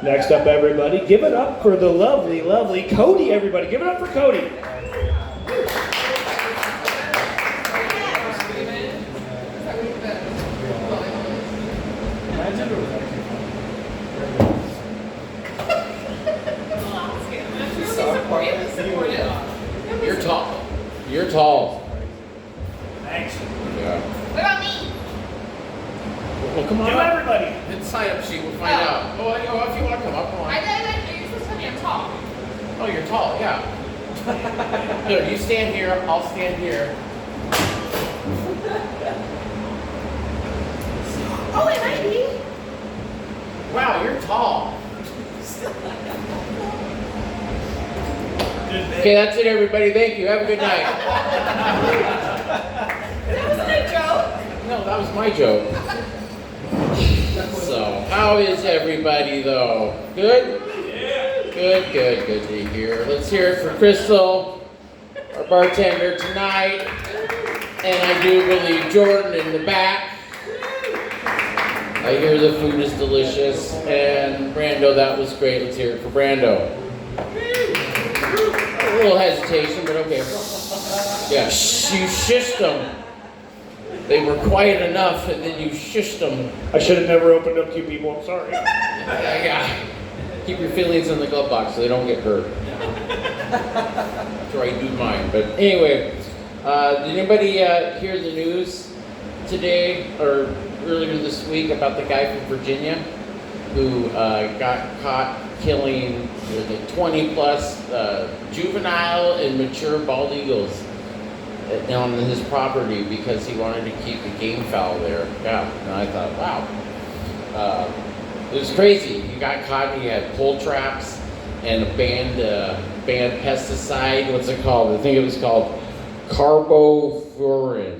Next up, everybody, give it up for the lovely, lovely Cody, everybody. Give it up for Cody. You're tall. You're tall. Thanks. Yeah. What about me? Well, come on, everybody. Hit the sign up sheet, we'll find out. Oh, if you want to come up, come on. You're supposed to tell me I'm tall. Oh, you're tall, yeah. Here, you stand here, I'll stand here. Oh, it might be. Wow, you're tall. Okay, that's it, everybody. Thank you. Have a good night. That wasn't a joke. No, that was my joke. So, how is everybody, though? Good? Yeah. Good to hear. Let's hear it for Crystal, our bartender tonight. And I do believe Jordan in the back. I hear the food is delicious. And Brando, that was great. Let's hear it for Brando. A little hesitation, but okay. Yeah, you shushed them. They were quiet enough, and then you shushed them. I should have never opened up to you people. I'm sorry. Yeah. Keep your feelings in the glove box so they don't get hurt. After I do mine. But anyway, did anybody hear the news today or earlier this week about the guy from Virginia who got caught killing 20 plus juvenile and mature bald eagles on his property because he wanted to keep the game fowl there. Yeah, and I thought, wow. It was crazy. He got caught, he had pole traps and a banned pesticide. What's it called? I think it was called carbofuran.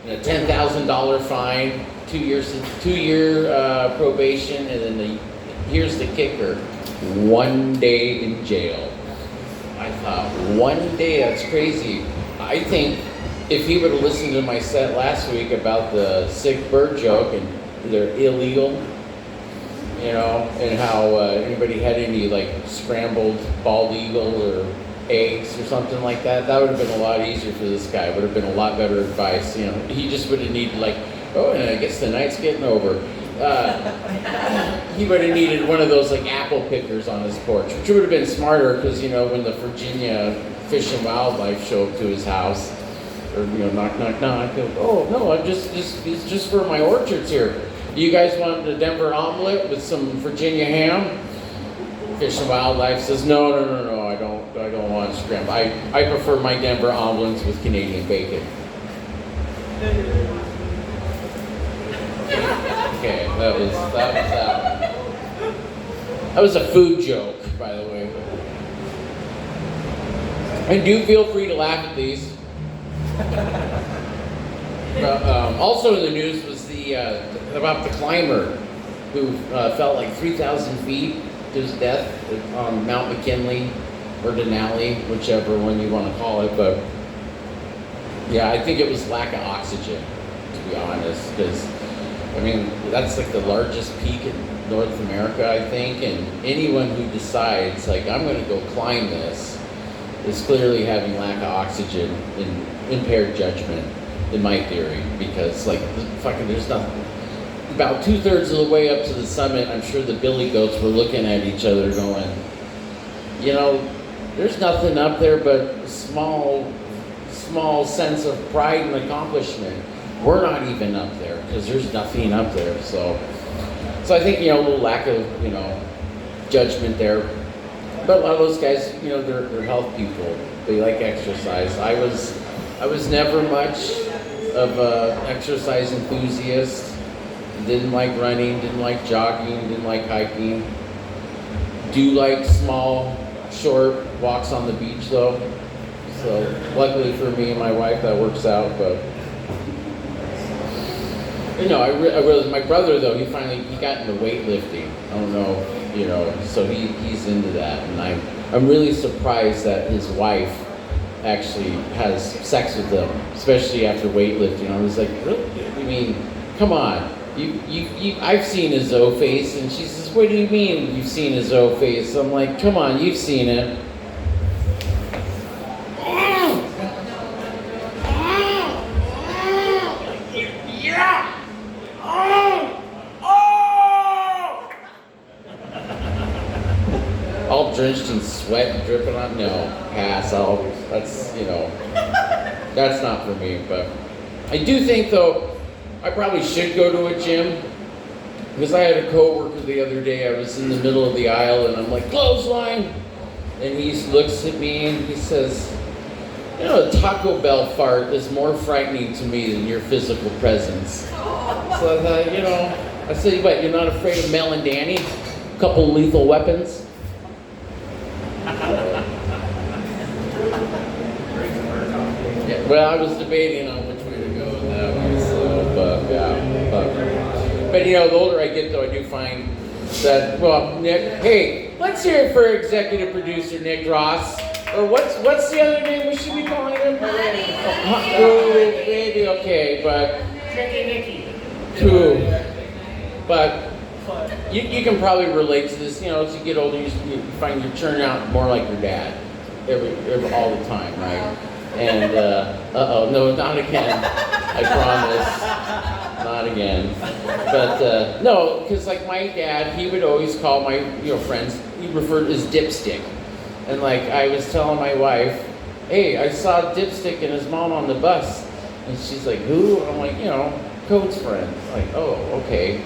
And a $10,000 fine, 2 year probation, and then here's the kicker, 1 day in jail. I thought, 1 day, that's crazy. I think if he would have listened to my set last week about the sick bird joke and they're illegal, you know, and how anybody had any like scrambled bald eagle or eggs or something like that, that would have been a lot easier for this guy. Would have been a lot better advice. You know, he just would have needed like, oh, and I guess the night's getting over. He would have needed one of those like apple pickers on his porch, which would have been smarter because, you know, when the Virginia Fish and Wildlife show up to his house, or, you know, knock, knock, knock, go, oh, no, it's just for my orchards here. You guys want a Denver omelet with some Virginia ham? Fish and Wildlife says, no, I don't want scrambled. I prefer my Denver omelets with Canadian bacon. Okay, that was that one. That was a food joke, by the way. And do feel free to laugh at these. Also in the news was about the climber who fell like 3,000 feet to his death on Mount McKinley or Denali, whichever one you want to call it. But yeah, I think it was lack of oxygen, to be honest, because I mean, that's like the largest peak in North America, I think, and anyone who decides, like, I'm going to go climb this is clearly having lack of oxygen and impaired judgment, in my theory, because, like, there's nothing. About 2/3 of the way up to the summit, I'm sure the billy goats were looking at each other going, you know, there's nothing up there but a small sense of pride and accomplishment. We're not even up there because there's nothing up there. So I think, you know, a little lack of, you know, judgment there. But a lot of those guys, you know, they're health people. They like exercise. I was never much of a exercise enthusiast. Didn't like running, didn't like jogging, didn't like hiking. Do like small, short walks on the beach though. So luckily for me and my wife, that works out. But you know, I really, my brother though, he got into weightlifting. I don't know, you know, so he's into that, and I'm really surprised that his wife actually has sex with him, especially after weightlifting. I was like, really? I mean, come on. I've seen his O face, and she says, what do you mean you've seen his O face? I'm like, come on, you've seen it. Yeah. Oh. All drenched in sweat and dripping on. No, pass. That's that's not for me. But I do think though, I probably should go to a gym. Because I had a coworker the other day, I was in the middle of the aisle and I'm like, clothesline! And he looks at me and he says, a Taco Bell fart is more frightening to me than your physical presence. So I thought, I said, what, you're not afraid of Mel and Danny? A couple lethal weapons? Yeah, well, I was debating on which way to go with that one, so, but the older I get, though, I do find that, well, Nick, hey, let's hear it for executive producer Nick Ross. Or what's the other name we should be calling him? Maybe okay, but but you can probably relate to this. As you get older, you find you turn out more like your dad all the time, right? And no, not again. I promise. Not again. But no, because like my dad, he would always call my friends, he referred to as dipstick. And like I was telling my wife, hey, I saw Dipstick and his mom on the bus. And she's like, who? I'm like, Code's friend. Like, oh, okay.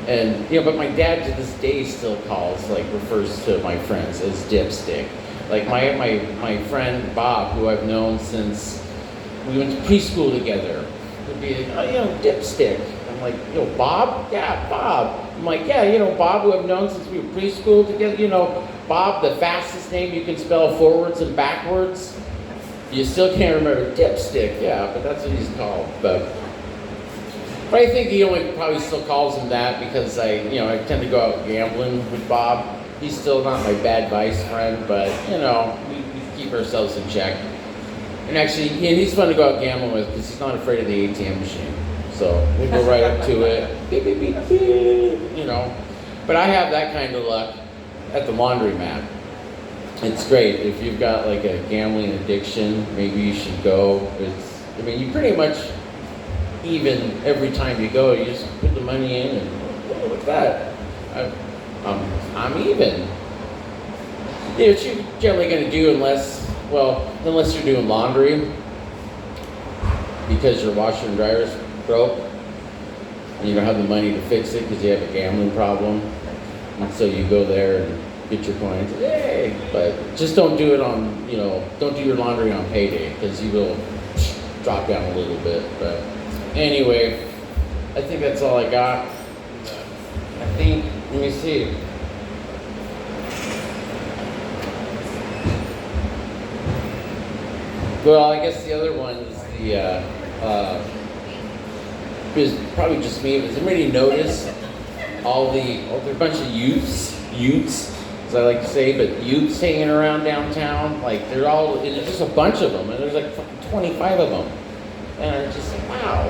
And but my dad to this day still refers to my friends as Dipstick. Like my friend Bob, who I've known since we went to preschool together, would be like, Dipstick. I'm like, Bob? Yeah, Bob. I'm like, yeah, Bob, who I've known since we were preschool together, Bob, the fastest name you can spell forwards and backwards. You still can't remember Dipstick, yeah, but that's what he's called. But I think he only probably still calls him that because I tend to go out gambling with Bob. He's still not my bad vice friend, but we keep ourselves in check. And actually, he's fun to go out gambling with because he's not afraid of the ATM machine. So we'll go right up to it, beep, beep, beep, beep, But I have that kind of luck at the laundromat. It's great. If you've got like a gambling addiction, maybe you should go. You pretty much even every time you go, you just put the money in and look at that. I'm even. What you're generally going to do unless you're doing laundry because your washer and dryer is broke and you don't have the money to fix it because you have a gambling problem. And so you go there and get your coins. Hey, but just don't do it on, don't do your laundry on payday because you will drop down a little bit. But anyway, I think that's all I got. Let me see. Well, I guess the other one is is probably just me. Has anybody noticed all there are a bunch of youths, as I like to say, but youths hanging around downtown? Like there's just a bunch of them, and there's like fucking 25 of them. And I'm just like, wow,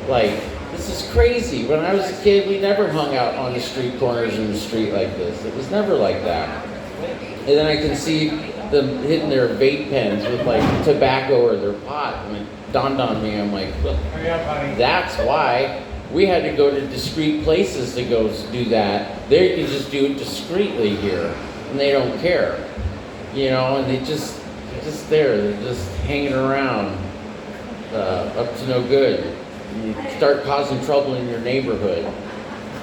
like this is crazy. When I was a kid, we never hung out on the street corners in the street like this. It was never like that. And then I can see them hitting their vape pens with like tobacco or their pot, and it dawned on me. I'm like, well, that's why we had to go to discreet places to go do that. They can just do it discreetly here, and they don't care, and they're just there. They're just hanging around, up to no good. You start causing trouble in your neighborhood,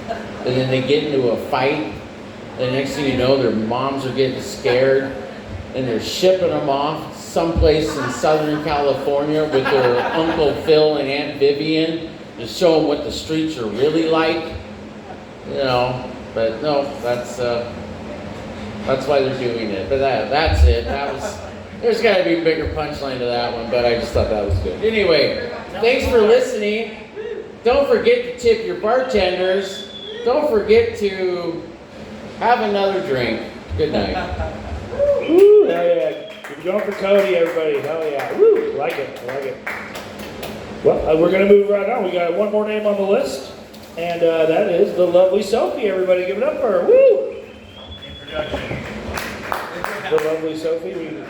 and then they get into a fight. And the next thing you know, their moms are getting scared, and they're shipping them off someplace in Southern California with their Uncle Phil and Aunt Vivian to show them what the streets are really like. But no, that's why they're doing it. But that's it. There's got to be a bigger punchline to that one, but I just thought that was good. Anyway, thanks for listening. Don't forget to tip your bartenders. Don't forget to have another drink. Good night. Woo, hell yeah. Keep going for Cody, everybody. Hell yeah. Woo, I like it. Well, we're going to move right on. We got one more name on the list. And that is the lovely Sophie. Everybody give it up for her. Woo! Introduction. The lovely Sophie.